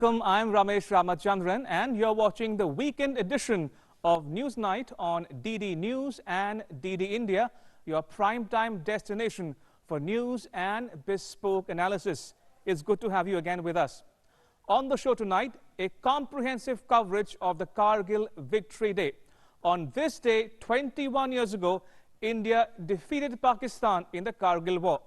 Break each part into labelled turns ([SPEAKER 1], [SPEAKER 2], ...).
[SPEAKER 1] Welcome, I'm Ramesh Ramachandran and you're watching the weekend edition of Newsnight on DD News and DD India, your primetime destination for news and bespoke analysis. It's good to have you again with us. On the show tonight, a comprehensive coverage of the Kargil Victory Day. On this day, 21 years ago, India defeated Pakistan in the Kargil War.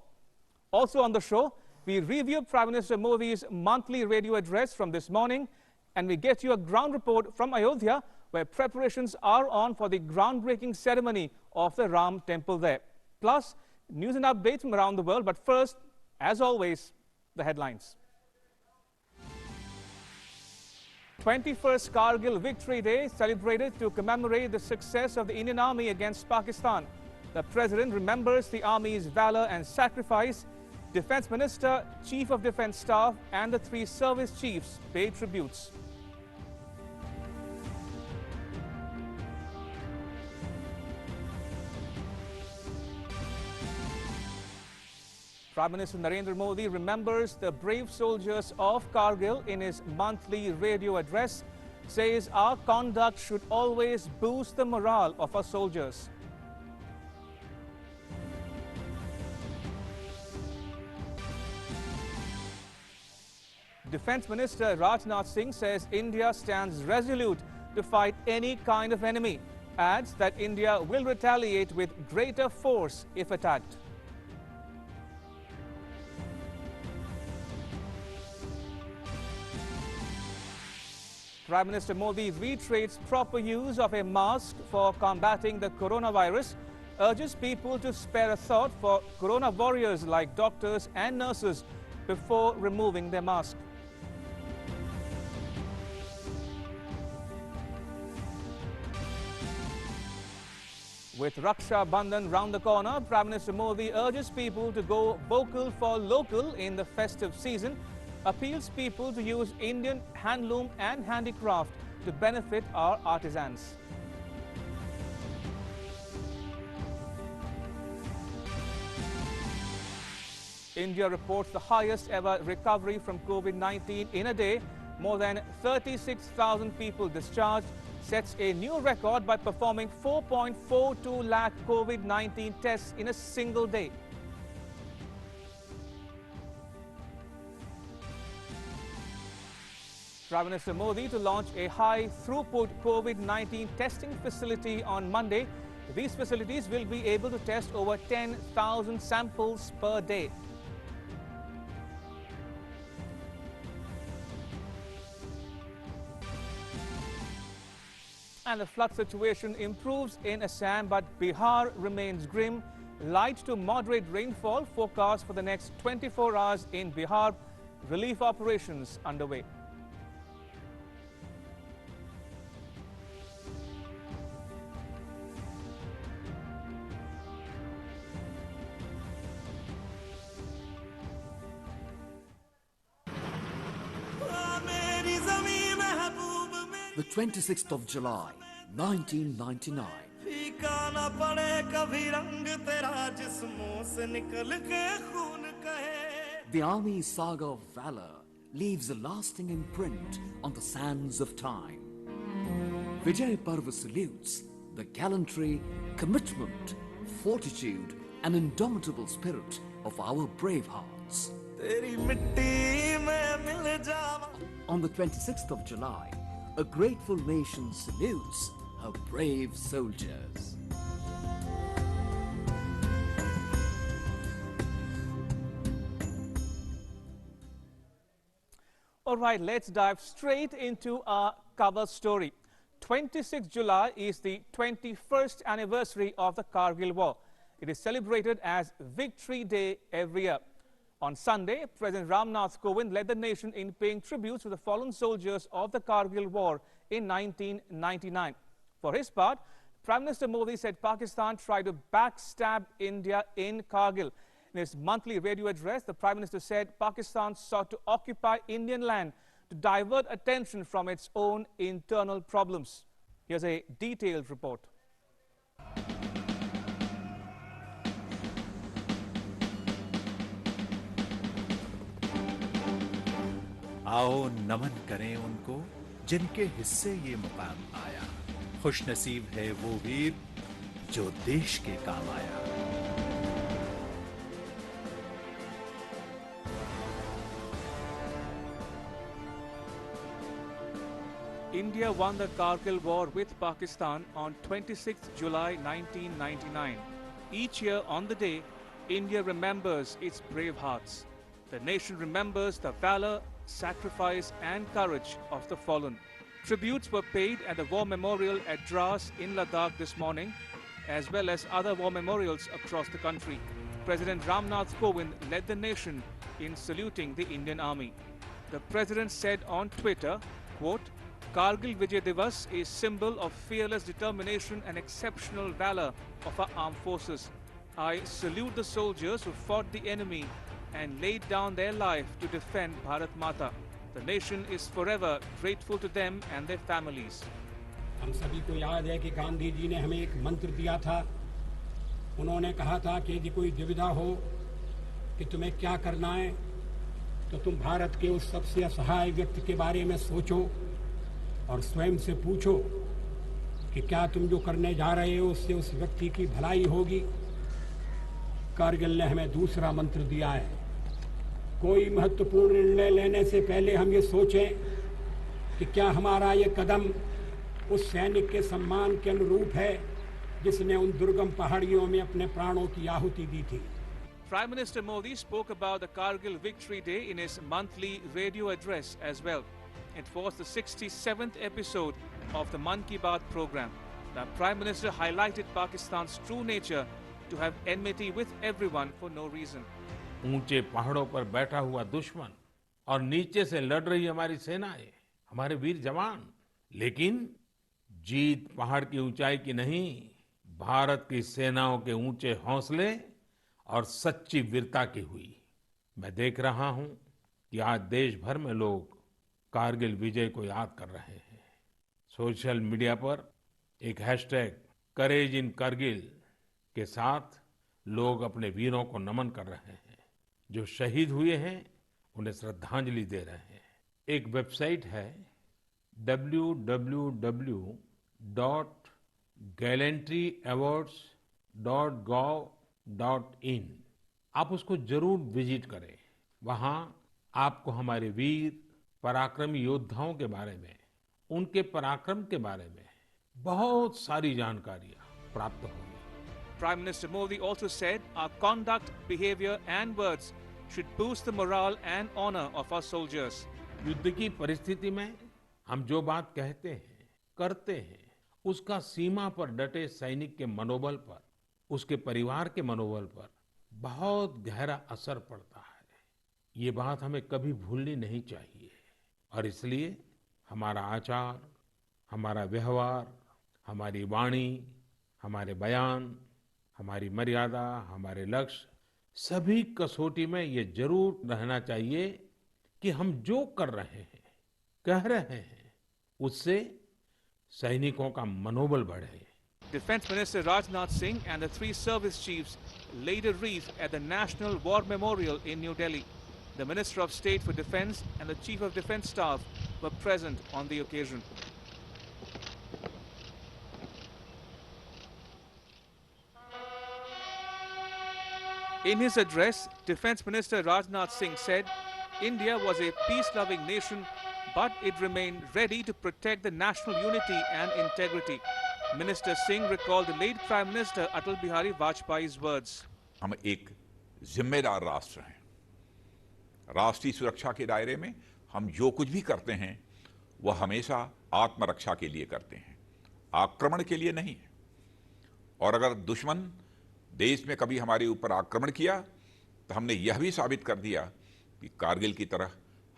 [SPEAKER 1] Also on the show, we review Prime Minister Modi's monthly radio address from this morning, and we get you a ground report from Ayodhya, where preparations are on for the groundbreaking ceremony of the Ram Temple there. Plus, news and updates from around the world. But first, as always, the headlines. 21st Kargil Victory Day celebrated to commemorate the success of the Indian Army against Pakistan. The President remembers the Army's valor and sacrifice. Defence Minister, Chief of Defence Staff and the 3 service chiefs paid tributes. Prime Minister Narendra Modi remembers the brave soldiers of Kargil in his monthly radio address, says our conduct should always boost the morale of our soldiers. Defence Minister Rajnath Singh says India stands resolute to fight any kind of enemy, adds that India will retaliate with greater force if attacked. Prime Minister Modi reiterates proper use of a mask for combating the coronavirus, urges people to spare a thought for corona warriors like doctors and nurses before removing their mask. With Raksha Bandhan round the corner, Prime Minister Modi urges people to go vocal for local in the festive season, appeals people to use Indian handloom and handicraft to benefit our artisans. India reports the highest ever recovery from COVID-19 in a day. More than 36,000 people discharged, sets a new record by performing 4.42 lakh COVID-19 tests in a single day. Prime Minister Modi to launch a high-throughput COVID-19 testing facility on Monday. These facilities will be able to test over 10,000 samples per day. And the flood situation improves in Assam, but Bihar remains grim. Light to moderate rainfall forecast for the next 24 hours in Bihar. Relief operations underway.
[SPEAKER 2] The 26th of July, 1999. The Army's saga of valor leaves a lasting imprint on the sands of time. Vijay Parva salutes the gallantry, commitment, fortitude and indomitable spirit of our brave hearts. On the 26th of July, a grateful nation salutes her brave soldiers.
[SPEAKER 1] All right, let's dive straight into our cover story. 26 July is the 21st anniversary of the Kargil War. It is celebrated as Victory Day every year. On Sunday, President Ramnath Kovind led the nation in paying tributes to the fallen soldiers of the Kargil War in 1999. For his part, Prime Minister Modi said Pakistan tried to backstab India in Kargil. In his monthly radio address, the Prime Minister said Pakistan sought to occupy Indian land to divert attention from its own internal problems. Here's a detailed report.
[SPEAKER 3] आओ नमन करें उनको जिनके हिस्से ये मुकाम आया। खुशनसीब है वो वीर जो देश के काम आया।
[SPEAKER 1] India won the Kargil War with Pakistan on 26 July 1999. Each year on the day, India remembers its brave hearts. The nation remembers the valor, sacrifice and courage of the fallen. Tributes were paid at the War Memorial at Dras in Ladakh this morning, as well as other war memorials across the country. President Ramnath Kovind led the nation in saluting the Indian Army. The President said on Twitter, quote, Kargil Vijay Divas is symbol of fearless determination and exceptional valor of our armed forces. I salute the soldiers who fought the enemy and laid down their life to defend Bharat Mata. The nation is forever grateful to them and their families.
[SPEAKER 4] हम सभी को याद है कि गांधी जी ने हमें एक मंत्र दिया था। उन्होंने कहा था कि यदि कोई दुविधा हो कि तुम्हें क्या करना है, तो तुम भारत के उस सबसे असहाय व्यक्ति के बारे में सोचो और स्वयं से पूछो कि क्या तुम जो करने जा रहे हो उससे उस व्यक्ति की भलाई होगी। कारगिल ने हमें दूसरा मंत्र दिया है, कोई महत्वपूर्ण निर्णय लेने से पहले हम ये सोचें कि क्या हमारा ये कदम उस सैनिक के सम्मान के अनुरूप है जिसने उन दुर्गम पहाड़ियों में अपने प्राणों की आहुति दी थी।
[SPEAKER 1] Prime Minister Modi spoke about the Kargil Victory Day in his monthly radio address as well. It was the 67th episode of the Man Ki Baat program. The Prime Minister highlighted Pakistan's true nature to have enmity with everyone for no reason.
[SPEAKER 5] ऊंचे पहाड़ों पर बैठा हुआ दुश्मन और नीचे से लड़ रही हमारी सेनाएं, हमारे वीर जवान, लेकिन जीत पहाड़ की ऊंचाई की नहीं, भारत की सेनाओं के ऊंचे हौसले और सच्ची वीरता की हुई। मैं देख रहा हूं कि आज देश भर में लोग कारगिल विजय को याद कर रहे हैं। सोशल मीडिया पर एक हैशटैग करेज इन कारगिल के साथ लोग अपने वीरों को नमन कर रहे हैं। जो शहीद हुए हैं उन्हें श्रद्धांजलि दे रहे हैं। एक वेबसाइट है www.gallantryawards.gov.in। आप उसको जरूर विजिट करें। वहां आपको हमारे वीर पराक्रमी योद्धाओं के बारे में, उनके पराक्रम के बारे में बहुत सारी जानकारियां प्राप्त होंगी।
[SPEAKER 1] Prime Minister Modi also said our conduct, behavior and words should boost the morale and honor of our soldiers.
[SPEAKER 5] युद्ध की परिस्थिति में हम जो बात कहते हैं, करते हैं, उसका सीमा पर डटे सैनिक के मनोबल पर, उसके परिवार के मनोबल पर बहुत गहरा असर पड़ता है। ये बात हमें कभी भूलनी नहीं चाहिए और इसलिए हमारा आचार, हमारा व्यवहार, हमारी वाणी, हमारे बयान, हमारी मर्यादा, हमारे लक्ष्य, सभी कसौटी में ये जरूर रहना चाहिए कि हम जो कर रहे हैं, कह रहे हैं, उससे सैनिकों का मनोबल बढ़े।
[SPEAKER 1] Defence Minister Rajnath Singh and the three service chiefs laid a wreath at the National War Memorial in New Delhi. The Minister of State for Defence and the Chief of Defence Staff were present on the occasion. In his address, Defence Minister Rajnath Singh said, India was a peace-loving nation, but it remained ready to protect the national unity and integrity. Minister Singh recalled the late Prime Minister Atal Bihari Vajpayee's words.
[SPEAKER 6] हम एक जिम्मेदार राष्ट्र हैं। राष्ट्रीय सुरक्षा के दायरे में हम जो कुछ भी करते हैं वह हमेशा आत्मरक्षा के लिए करते हैं, आक्रमण के लिए नहीं। और अगर दुश्मन देश में कभी हमारे ऊपर आक्रमण किया तो हमने यह भी साबित कर दिया कि कारगिल की तरह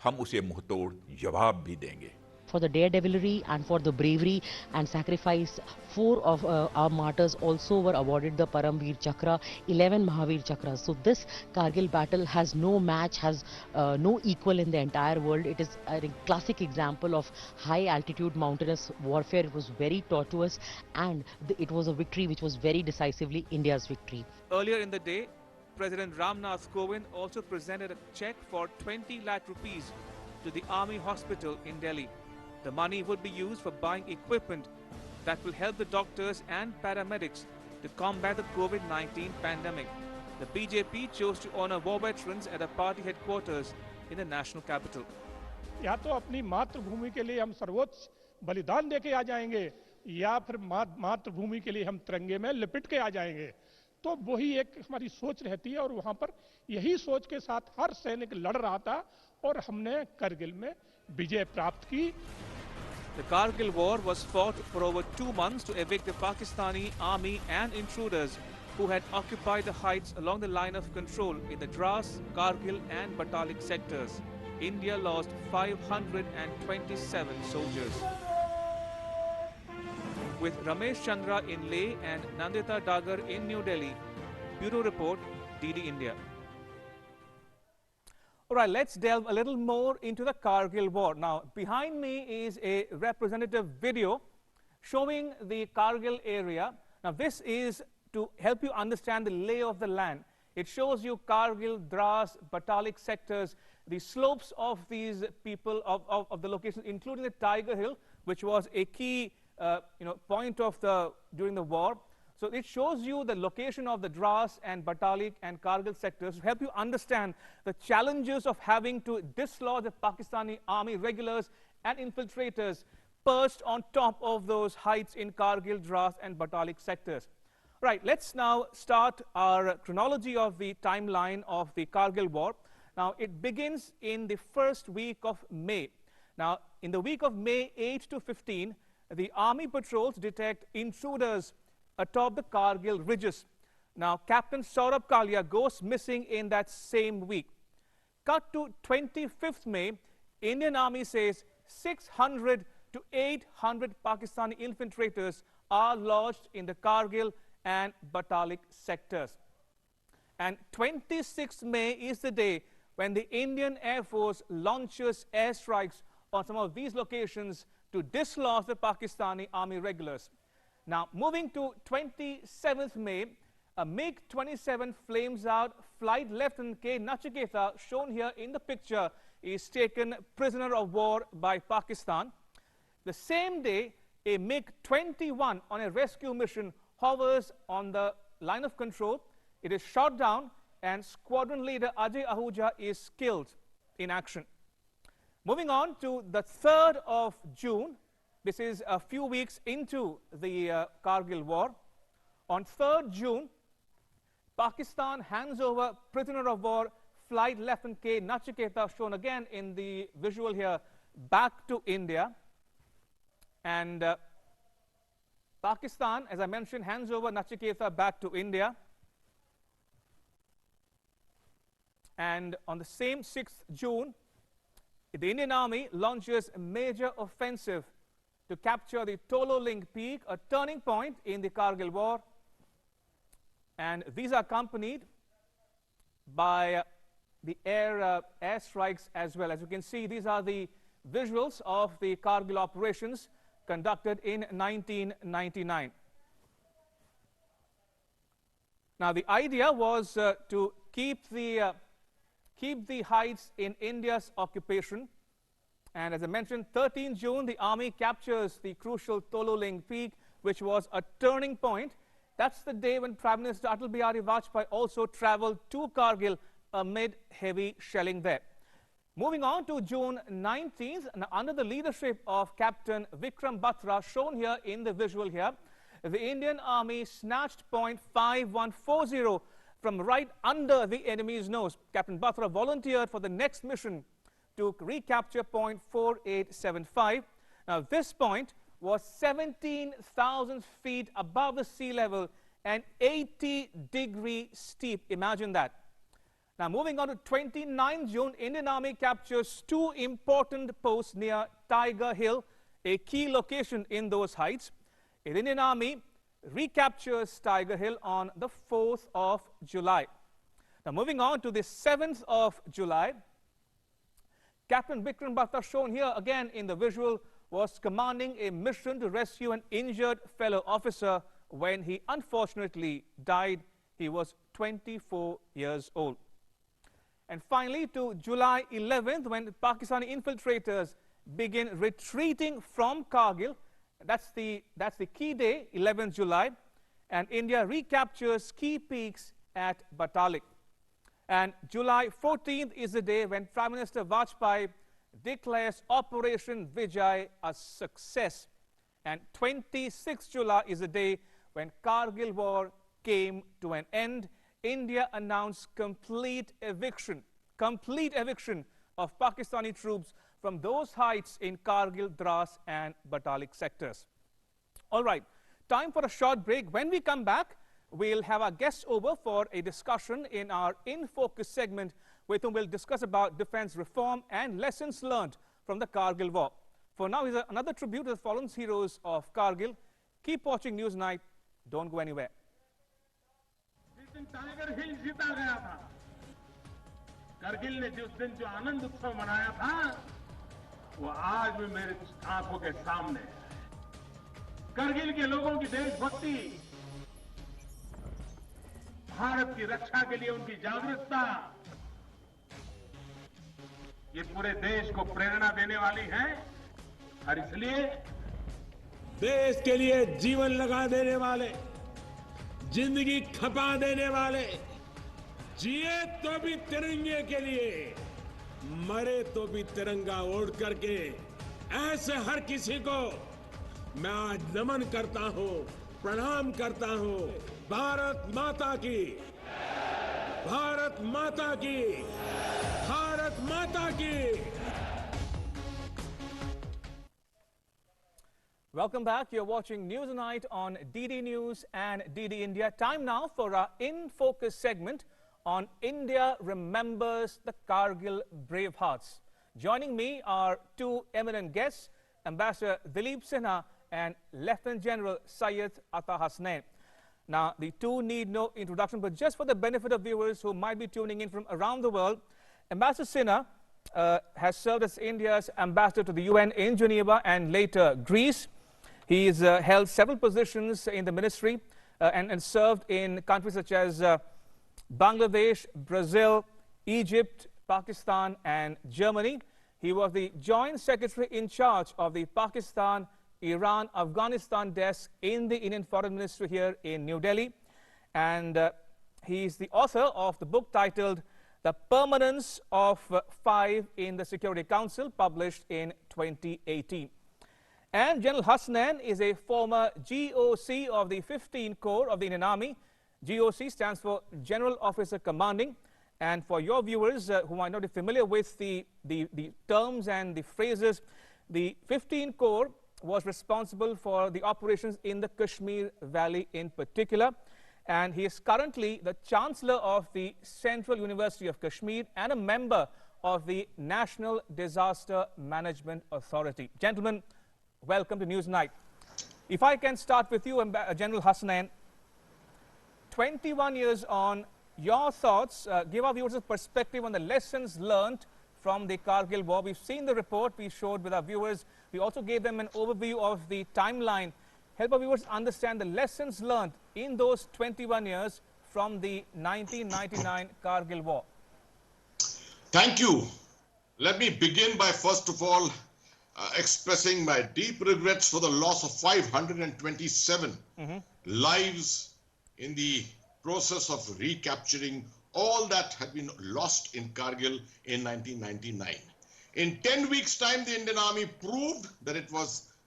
[SPEAKER 6] हम उसे मुंहतोड़ जवाब भी देंगे।
[SPEAKER 7] For the daredevilry and for the bravery and sacrifice, 4 of our martyrs also were awarded the Paramveer Chakra, 11 Mahavir Chakras. So this Kargil battle has no match, has no equal in the entire world. It is a classic example of high altitude mountainous warfare. It was very tortuous and it was a victory which was very decisively India's victory.
[SPEAKER 1] Earlier in the day, President Ramnath Kovind also presented a check for 20 lakh rupees to the Army Hospital in Delhi. The money would be used for buying equipment that will help the doctors and paramedics to combat the COVID-19 pandemic. The BJP chose to honor war veterans at a party headquarters in the national capital.
[SPEAKER 8] या तो अपनी मातृभूमि के लिए हम सर्वोच्च बलिदान देके आ जाएंगे या फिर मातृभूमि के लिए हम तिरंगे में लिपट के आ जाएंगे। तो वही एक हमारी सोच रहती है और वहां पर यही सोच के साथ हर सैनिक लड़ रहा था और हमने करगिल में विजय प्राप्त की।
[SPEAKER 1] The Kargil war was fought for over 2 months to evict the Pakistani army and intruders who had occupied the heights along the line of control in the Dras, Kargil and Batalik sectors. India lost 527 soldiers. With Ramesh Chandra in Leh and Nandita Dagar in New Delhi. Bureau Report, DD India. All right, let's delve a little more into the Kargil war. Now, behind me is a representative video showing the Kargil area. Now, this is to help you understand the lay of the land. It shows you Kargil, Dras, Batalik sectors, the slopes of these people, of the locations, including the Tiger Hill, which was a key point of during the war. So it shows you the location of the Dras and Batalik and Kargil sectors to help you understand the challenges of having to dislodge the Pakistani army regulars and infiltrators perched on top of those heights in Kargil, Dras and Batalik sectors. Right, let's now start our chronology of the timeline of the Kargil war. Now, it begins in the first week of May. Now, in the week of May 8 to 15, the army patrols detect intruders atop the Kargil ridges. Now, Captain Saurabh Kalia goes missing in that same week. Cut to 25th May, Indian Army says 600 to 800 Pakistani infiltrators are lodged in the Kargil and Batalik sectors. And 26th May is the day when the Indian Air Force launches airstrikes on some of these locations to dislodge the Pakistani army regulars. Now, moving to 27th May, a MiG-27 flames out. Flight Lieutenant K. Nachiketa, shown here in the picture, is taken prisoner of war by Pakistan. The same day, a MiG-21 on a rescue mission hovers on the line of control. It is shot down and squadron leader Ajay Ahuja is killed in action. Moving on to the 3rd of June, this is a few weeks into the Kargil war. On 3rd June, Pakistan hands over prisoner of war Flight Lieutenant K. Nachiketa, shown again in the visual here, back to India. And Pakistan, as I mentioned, hands over Nachiketa back to India. And on the same 6th June, the Indian Army launches a major offensive to capture the Tolo Ling Peak, a turning point in the Kargil war. And these are accompanied by the air strikes as well. As you can see, these are the visuals of the Kargil operations conducted in 1999. Now, the idea was to keep the heights in India's occupation. And as I mentioned, 13 June, the army captures the crucial Tolo Ling Peak, which was a turning point. That's the day when Prime Minister Atal Bihari Vajpayee also traveled to Kargil amid heavy shelling there. Moving on to June 19th, and under the leadership of Captain Vikram Batra, shown here in the visual here, the Indian Army snatched point 5140 from right under the enemy's nose. Captain Batra volunteered for the next mission to recapture point 4875. Now, this point was 17,000 feet above the sea level and 80-degree steep. Imagine that. Now, moving on to 29 June, Indian Army captures 2 important posts near Tiger Hill, a key location in those heights. The Indian Army recaptures Tiger Hill on the 4th of July. Now, moving on to the 7th of July, Captain Vikram Batra, shown here again in the visual, was commanding a mission to rescue an injured fellow officer when he unfortunately died. He was 24 years old. And finally, to July 11th, when Pakistani infiltrators begin retreating from Kargil. That's the key day, 11th July. And India recaptures key peaks at Batalik. And July 14th is the day when Prime Minister Vajpayee declares Operation Vijay a success. And 26th July is the day when Kargil war came to an end. India announced complete eviction of Pakistani troops from those heights in Kargil, Dras and Batalik sectors. All right, time for a short break. When we come back, we'll have our guests over for a discussion in our In Focus segment with whom we'll discuss about defense reform and lessons learned from the Kargil war. For now, here's another tribute to the fallen heroes of Kargil. Keep watching Newsnight. Don't go anywhere.
[SPEAKER 9] Tiger Hill जीता गया था, करगिल ने जिस दिन जो आनंद उत्सव मनाया था, वो आज भी मेरे आंखों के सामने है। करगिल के लोगों की देशभक्ति, भारत की रक्षा के लिए उनकी जागरूकता, ये पूरे देश को प्रेरणा देने वाली है। और इसलिए देश के लिए जीवन लगा देने वाले, जिंदगी खपा देने वाले, जिए तो भी तिरंगे के लिए, मरे तो भी तिरंगा ओढ़ करके, ऐसे हर किसी को मैं आज नमन करता हूं, प्रणाम करता हूं। भारत माता की, भारत माता की, भारत माता की।
[SPEAKER 1] Welcome back. You're watching Newsnight on DD News and DD India. Time now for our In Focus segment on India Remembers the Kargil Bravehearts. Joining me are two eminent guests, Ambassador Dileep Sinha and Lieutenant General Syed Ata Hasnain. Now, the two need no introduction, but just for the benefit of viewers who might be tuning in from around the world, Ambassador Sinha has served as India's ambassador to the UN in Geneva and later Greece. He's held several positions in the ministry and served in countries such as Bangladesh, Brazil, Egypt, Pakistan and Germany. He was the Joint Secretary in charge of the Pakistan, Iran, Afghanistan desk in the Indian Foreign Ministry here in New Delhi. And he's the author of the book titled The Permanence of Five in the Security Council, published in 2018. And General Hasnain is a former GOC of the 15 Corps of the Indian Army. GOC stands for General Officer Commanding. And for your viewers who might not be familiar with the terms and the phrases, the 15 Corps was responsible for the operations in the Kashmir Valley in particular. And he is currently the Chancellor of the Central University of Kashmir and a member of the National Disaster Management Authority. Gentlemen, welcome to Newsnight. If I can start with you, General Hasnain, 21 years on, your thoughts, give our viewers a perspective on the lessons learned from the Kargil war. We've seen the report we showed with our viewers. We also gave them an overview of the timeline. Help our viewers understand the lessons learned in those 21 years from the 1999 Kargil war.
[SPEAKER 10] Thank you. Let me begin by first of all expressing my deep regrets for the loss of 527 lives in the process of recapturing all that had been lost in Kargil in 1999. In 10 weeks' time, the Indian Army proved that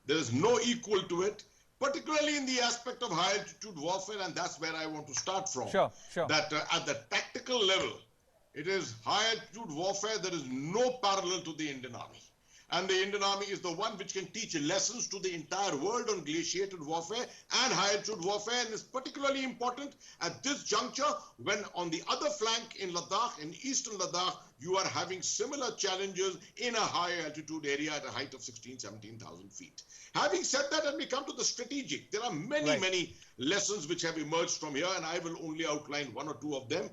[SPEAKER 10] there is no equal to it, particularly in the aspect of high-altitude warfare, and that's where I want to start from.
[SPEAKER 1] Sure.
[SPEAKER 10] That at the tactical level, it is high-altitude warfare. There is no parallel to the Indian Army. And the Indian Army is the one which can teach lessons to the entire world on glaciated warfare and high-altitude warfare, and is particularly important at this juncture when on the other flank in Ladakh, in eastern Ladakh, you are having similar challenges in a high-altitude area at a height of 17,000 feet. Having said that, let me come to the strategic. There are many lessons which have emerged from here, and I will only outline one or two of them.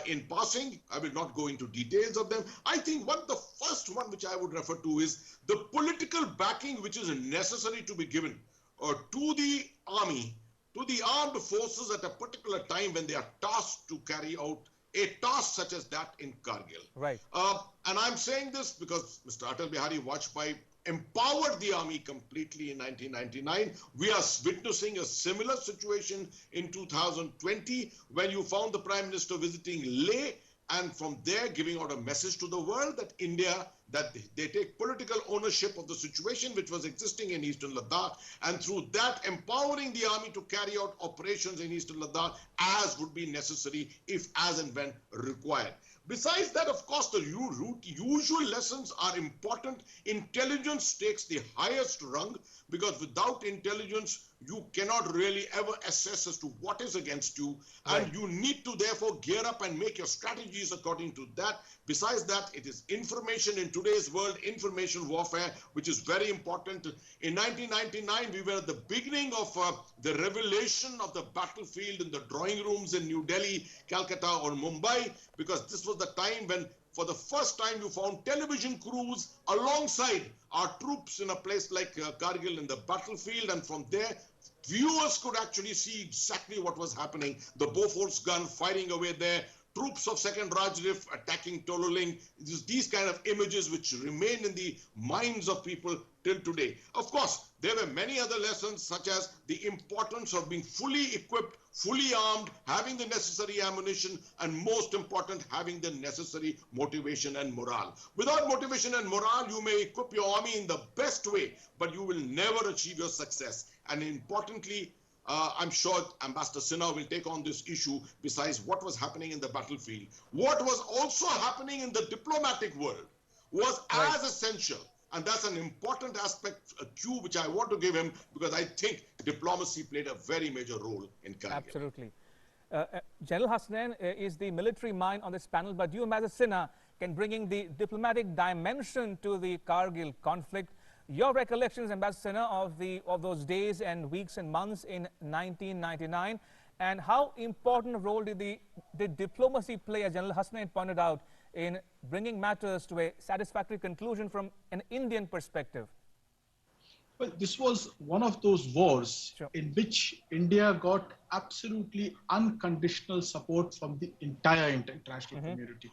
[SPEAKER 10] In passing, I will not go into details of them. I think the first one which I would refer to is the political backing which is necessary to be given to the army, to the armed forces at a particular time when they are tasked to carry out a task such as that in Kargil.
[SPEAKER 1] Right.
[SPEAKER 10] And I'm saying this because Mr. Atal Bihari Vajpayee empowered the army completely in 1999. We are witnessing a similar situation in 2020 when you found the Prime Minister visiting Leh, and from there giving out a message to the world that India, that they take political ownership of the situation which was existing in Eastern Ladakh, and through that empowering the army to carry out operations in Eastern Ladakh as would be necessary if, as and when required. Besides that, of course, the usual lessons are important. Intelligence takes the highest rung, because without intelligence, you cannot really ever assess as to what is against you. And you need to therefore gear up and make your strategies according to that. Besides that, it is information in today's world, information warfare, which is very important. In 1999, we were at the beginning of the revelation of the battlefield in the drawing rooms in New Delhi, Calcutta or Mumbai, because this was the time when for the first time you found television crews alongside our troops in a place like Kargil in the battlefield, and from there viewers could actually see exactly what was happening. The Bofors gun firing away there, troops of 2nd Rajrif attacking Tololing. These kind of images which remain in the minds of people till today. Of course, there were many other lessons, such as the importance of being fully equipped, fully armed, having the necessary ammunition, and most important, having the necessary motivation and morale. Without motivation and morale, you may equip your army in the best way, but you will never achieve your success. And importantly, I'm sure Ambassador Sinha will take on this issue. Besides what was happening in the battlefield, what was also happening in the diplomatic world was as essential. And that's an important aspect, a cue which I want to give him, because I think diplomacy played a very major role in Kargil.
[SPEAKER 1] Absolutely. General Hasnain is the military mind on this panel, but you, Ambassador Sinha, can bring the diplomatic dimension to the Kargil conflict. Your recollections, Ambassador Sinha, of those days and weeks and months in 1999, and how important a role did diplomacy play, as General Hasnain pointed out, in bringing matters to a satisfactory conclusion from an Indian perspective?
[SPEAKER 11] Well, this was one of those wars in which India got absolutely unconditional support from the entire international community.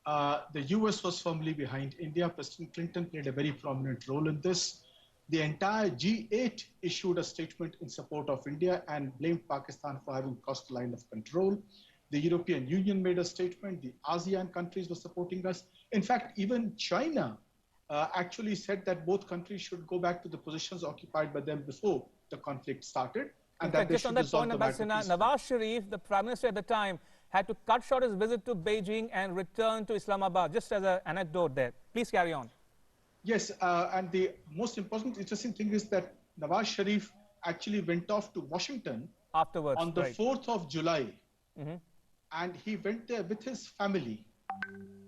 [SPEAKER 11] The US was firmly behind India. President Clinton played a very prominent role in this. The entire G8 issued a statement in support of India and blamed Pakistan for having crossed the line of control. The European Union made a statement. The ASEAN countries were supporting us. In fact, even China actually said that both countries should go back to the positions occupied by them before the conflict started. And that
[SPEAKER 1] just on that point, Ambassador Sinha, Nawaz Sharif, the Prime Minister at the time, had to cut short his visit to Beijing and return to Islamabad. Just as an anecdote there. Please carry on.
[SPEAKER 11] Yes, and the most important, interesting thing is that Nawaz Sharif actually went off to Washington
[SPEAKER 1] afterwards
[SPEAKER 11] on the 4th of July. And he went there with his family.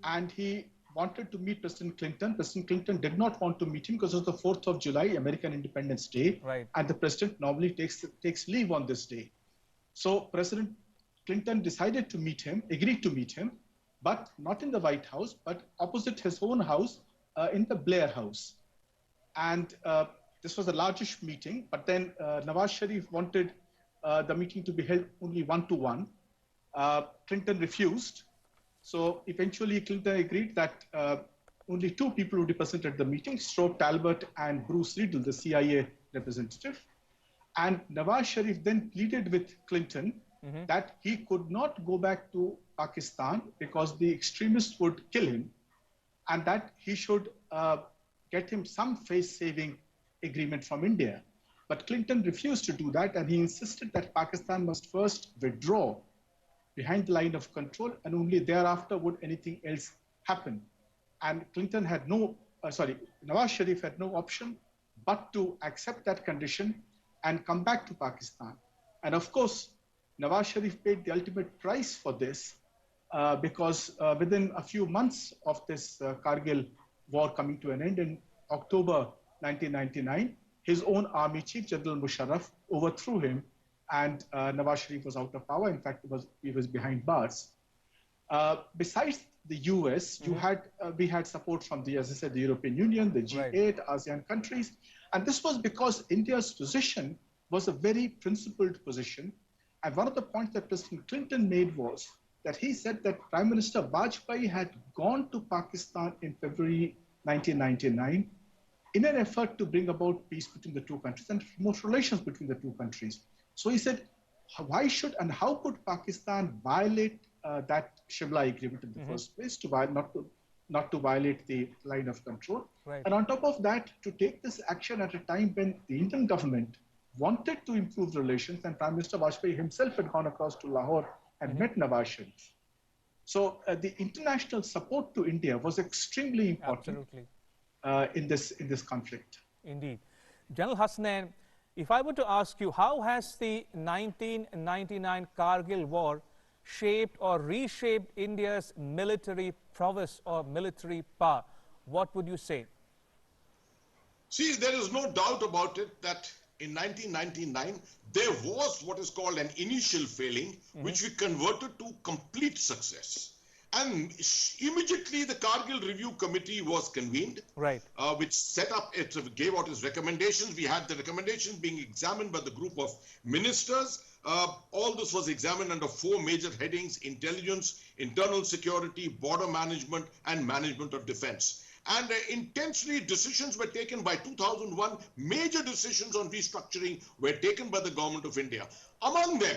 [SPEAKER 11] And he wanted to meet President Clinton. President Clinton did not want to meet him because it was the 4th of July, American Independence Day. And the president normally takes leave on this day. So President Clinton decided to meet him, agreed to meet him, but not in the White House, but opposite his own house in the Blair House. And this was a largish meeting, but then Nawaz Sharif wanted the meeting to be held only 1-to-1. Clinton refused. So eventually Clinton agreed that only 2 people would be present at the meeting, Stuart Talbot and Bruce Riedel, the CIA representative. And Nawaz Sharif then pleaded with Clinton that he could not go back to Pakistan because the extremists would kill him, and that he should get him some face-saving agreement from India. But Clinton refused to do that, and he insisted that Pakistan must first withdraw behind the line of control, and only thereafter would anything else happen. And Clinton had Nawaz Sharif had no option but to accept that condition and come back to Pakistan. And of course, Nawaz Sharif paid the ultimate price for this because within a few months of this Kargil war coming to an end in October 1999, his own army chief, General Musharraf, overthrew him, and Nawaz Sharif was out of power. In fact, he was behind bars. Besides the US, we had support from as I said, the European Union, the G8, ASEAN countries. And this was because India's position was a very principled position. And one of the points that President Clinton made was that he said that Prime Minister Vajpayee had gone to Pakistan in February 1999 in an effort to bring about peace between the two countries and promote relations between the two countries. So he said, why should and how could Pakistan violate that Shimla agreement in the first place, not to violate the line of control?
[SPEAKER 1] Right.
[SPEAKER 11] And on top of that, to take this action at a time when the Indian government wanted to improve relations, and Prime Minister Vajpayee himself had gone across to Lahore and met Nawaz Sharif. So the international support to India was extremely important in this conflict.
[SPEAKER 1] Indeed. General Hasnain, if I were to ask you, how has the 1999 Kargil war shaped or reshaped India's military prowess or military power? What would you say?
[SPEAKER 10] See, there is no doubt about it that in 1999, there was what is called an initial failing, which we converted to complete success. And immediately the Kargil Review Committee was convened,
[SPEAKER 1] right,
[SPEAKER 10] which set up, it gave out its recommendations. We had the recommendations being examined by the group of ministers. All this was examined under 4 major headings: intelligence, internal security, border management, and management of defense. And intentionally, decisions were taken by 2001. Major decisions on restructuring were taken by the government of India. Among them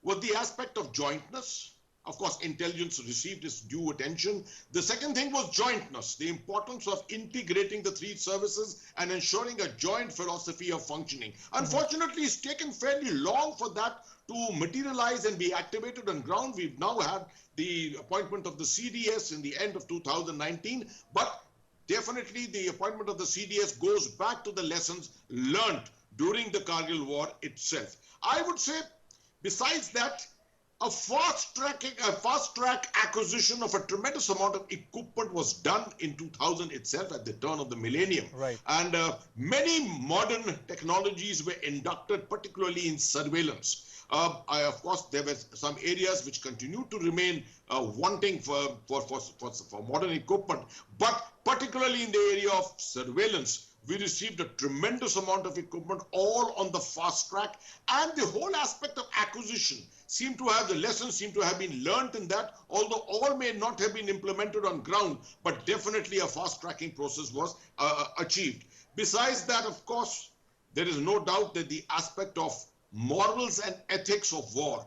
[SPEAKER 10] was the aspect of jointness. Of course, intelligence received its due attention. The second thing was jointness, the importance of integrating the 3 services and ensuring a joint philosophy of functioning. Unfortunately, it's taken fairly long for that to materialize and be activated on ground. We've now had the appointment of the CDS in the end of 2019, but definitely the appointment of the CDS goes back to the lessons learned during the Kargil war itself. I would say, besides that, a fast track acquisition of a tremendous amount of equipment was done in 2000 itself at the turn of the millennium.
[SPEAKER 1] Right.
[SPEAKER 10] And many modern technologies were inducted, particularly in surveillance. Of course, there were some areas which continue to remain wanting for modern equipment, but particularly in the area of surveillance, we received a tremendous amount of equipment, all on the fast track, and the whole aspect of acquisition the lessons seem to have been learnt in that, although all may not have been implemented on ground, but definitely a fast tracking process was achieved. Besides that, of course, there is no doubt that the aspect of morals and ethics of war